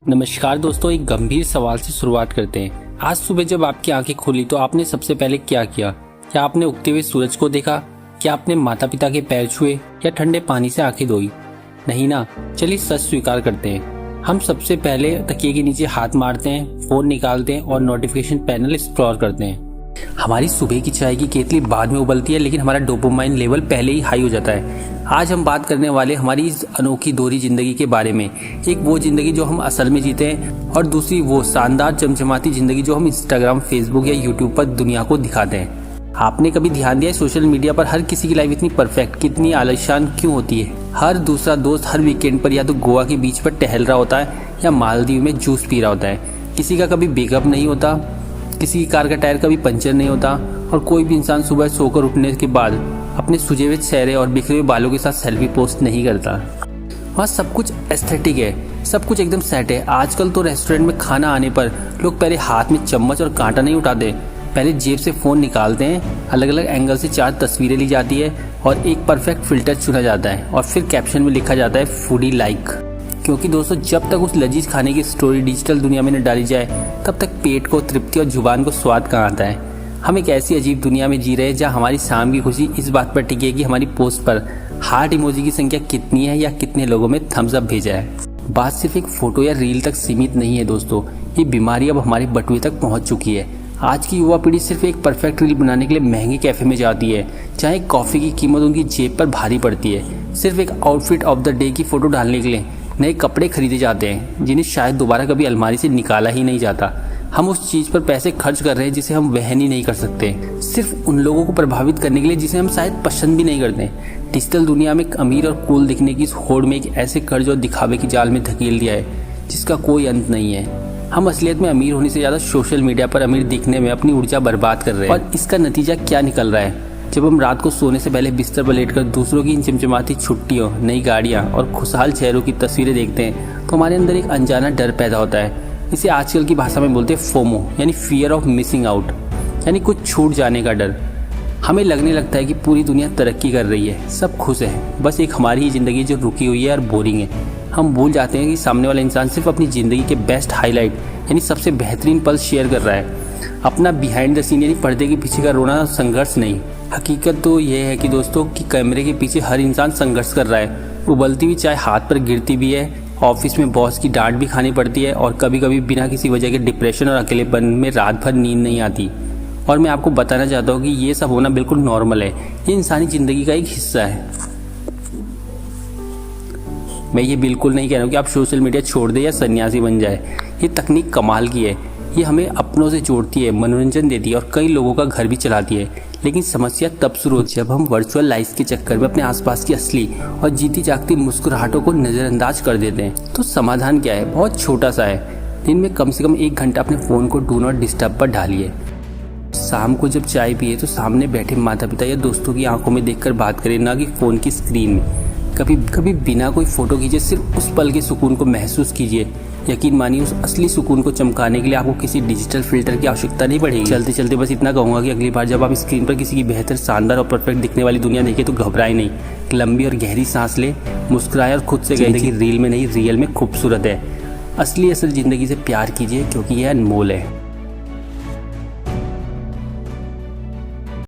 नमस्कार दोस्तों, एक गंभीर सवाल से शुरुआत करते हैं। आज सुबह जब आपकी आंखें खुली तो आपने सबसे पहले क्या किया? क्या आपने उगते हुए सूरज को देखा? क्या आपने माता पिता के पैर छुए या ठंडे पानी से आंखें धोई? नहीं ना। चलिए सच स्वीकार करते हैं, हम सबसे पहले तकिए के नीचे हाथ मारते हैं, फोन निकालते हैं और नोटिफिकेशन पैनल एक्सप्लोर करते हैं। हमारी सुबह की चाय की केतली बाद में उबलती है, लेकिन हमारा डोपामाइन लेवल पहले ही हाई हो जाता है। आज हम बात करने वाले हमारी इस अनोखी दोहरी जिंदगी के बारे में। एक वो जिंदगी जो हम असल में जीते हैं और दूसरी वो शानदार चमचमाती जिंदगी जो हम इंस्टाग्राम, फेसबुक या यूट्यूब पर दुनिया को दिखाते हैं। आपने कभी ध्यान दिया है सोशल मीडिया पर हर किसी की लाइफ इतनी परफेक्ट, कितनी आलिशान क्यों होती है? हर दूसरा दोस्त हर वीकेंड पर या तो गोवा के बीच पर टहल रहा होता है या मालदीव में जूस पी रहा होता है। किसी का कभी ब्रेकअप नहीं होता, किसी की कार का टायर कभी पंचर नहीं होता और कोई भी इंसान सुबह सोकर उठने के बाद अपने सुजे हुए चेहरे और बिखरे हुए बालों के साथ सेल्फी पोस्ट नहीं करता। वहाँ सब कुछ एस्थेटिक है, सब कुछ एकदम सेट है। आजकल तो रेस्टोरेंट में खाना आने पर लोग पहले हाथ में चम्मच और कांटा नहीं उठाते, पहले जेब से फ़ोन निकालते हैं, अलग अलग एंगल से 4 तस्वीरें ली जाती है और एक परफेक्ट फिल्टर चुना जाता है और फिर कैप्शन में लिखा जाता है फूडी लाइक। क्योंकि दोस्तों, जब तक उस लजीज खाने की स्टोरी डिजिटल दुनिया में न डाली जाए तब तक पेट को तृप्ति और जुबान को स्वाद कहाँ आता है। हम एक ऐसी अजीब दुनिया में जी रहे हैं जहाँ हमारी शाम की खुशी इस बात पर टिकी है कि हमारी पोस्ट पर हार्ट इमोजी की संख्या कितनी है या कितने लोगों में थम्स अप भेजा है। बात सिर्फ एक फोटो या रील तक सीमित नहीं है दोस्तों, ये बीमारी अब हमारे बटुए तक पहुँच चुकी है। आज की युवा पीढ़ी सिर्फ एक परफेक्ट रील बनाने के लिए महंगे कैफे में जाती है, चाहे कॉफ़ी की कीमत उनकी जेब पर भारी पड़ती है। सिर्फ एक आउटफिट ऑफ द डे की फ़ोटो डालने के लिए नए कपड़े खरीदे जाते हैं जिन्हें शायद दोबारा कभी अलमारी से निकाला ही नहीं जाता। हम उस चीज़ पर पैसे खर्च कर रहे हैं जिसे हम वहन ही नहीं कर सकते, सिर्फ उन लोगों को प्रभावित करने के लिए जिसे हम शायद पसंद भी नहीं करते। डिजिटल दुनिया में अमीर और कूल दिखने की इस होड़ में एक ऐसे कर्ज और दिखावे की जाल में धकेल दिया है जिसका कोई अंत नहीं है। हम असलियत में अमीर होने से ज़्यादा सोशल मीडिया पर अमीर दिखने में अपनी ऊर्जा बर्बाद कर रहे हैं। और इसका नतीजा क्या निकल रहा है? जब हम रात को सोने से पहले बिस्तर पर लेटकर दूसरों की इन चमचमाती छुट्टियों, नई गाड़ियाँ और खुशहाल चेहरों की तस्वीरें देखते हैं तो हमारे अंदर एक अनजाना डर पैदा होता है। इसे आजकल की भाषा में बोलते हैं फोमो, यानी फियर ऑफ मिसिंग आउट, यानी कुछ छूट जाने का डर। हमें लगने लगता है कि पूरी दुनिया तरक्की कर रही है, सब खुश है, बस एक हमारी ही ज़िंदगी जो रुकी हुई है और बोरिंग है। हम भूल जाते हैं कि सामने वाला इंसान सिर्फ अपनी ज़िंदगी के बेस्ट हाईलाइट यानी सबसे बेहतरीन पल शेयर कर रहा है, अपना बिहाइंड द सीन यानी पर्दे के पीछे का रोना संघर्ष नहीं। हकीकत तो यह है कि दोस्तों कि कैमरे के पीछे हर इंसान संघर्ष कर रहा है। उबलती हुई चाय हाथ पर गिरती भी है, ऑफिस में बॉस की डांट भी खानी पड़ती है और कभी कभी बिना किसी वजह के डिप्रेशन और अकेलेपन में रात भर नींद नहीं आती। और मैं आपको बताना चाहता हूँ कि ये सब होना बिल्कुल नॉर्मल है, ये इंसानी ज़िंदगी का एक हिस्सा है। मैं ये बिल्कुल नहीं कह रहा हूँ कि आप सोशल मीडिया छोड़ दें या सन्यासी बन जाए। ये तकनीक कमाल की है, ये हमें अपनों से जोड़ती है, मनोरंजन देती है और कई लोगों का घर भी चलाती है। लेकिन समस्या तब शुरू होती है जब हम वर्चुअल लाइफ के चक्कर में अपने आसपास की असली और जीती जागती मुस्कुराहटों को नज़रअंदाज कर देते हैं। तो समाधान क्या है? बहुत छोटा सा है। दिन में कम से कम 1 घंटा अपने फ़ोन को डू नॉट डिस्टर्ब पर डालिए। शाम को जब चाय पिए तो सामने बैठे माता पिता या दोस्तों की आंखों में देखकर बात करें, ना कि फ़ोन की स्क्रीन में। कभी कभी बिना कोई फ़ोटो खींचे सिर्फ उस पल के सुकून को महसूस कीजिए। यकीन मानिए, उस असली सुकून को चमकाने के लिए आपको किसी डिजिटल फिल्टर की आवश्यकता नहीं पड़ेगी। चलते चलते बस इतना कहूँगा कि अगली बार जब आप स्क्रीन पर किसी की बेहतर, शानदार और परफेक्ट दिखने वाली दुनिया देखें तो घबराएं नहीं, लंबी और गहरी सांस लें, मुस्कुराएं और खुद से कहें कि रील में नहीं, रियल में खूबसूरत है। असल ज़िंदगी से प्यार कीजिए क्योंकि यह अनमोल है।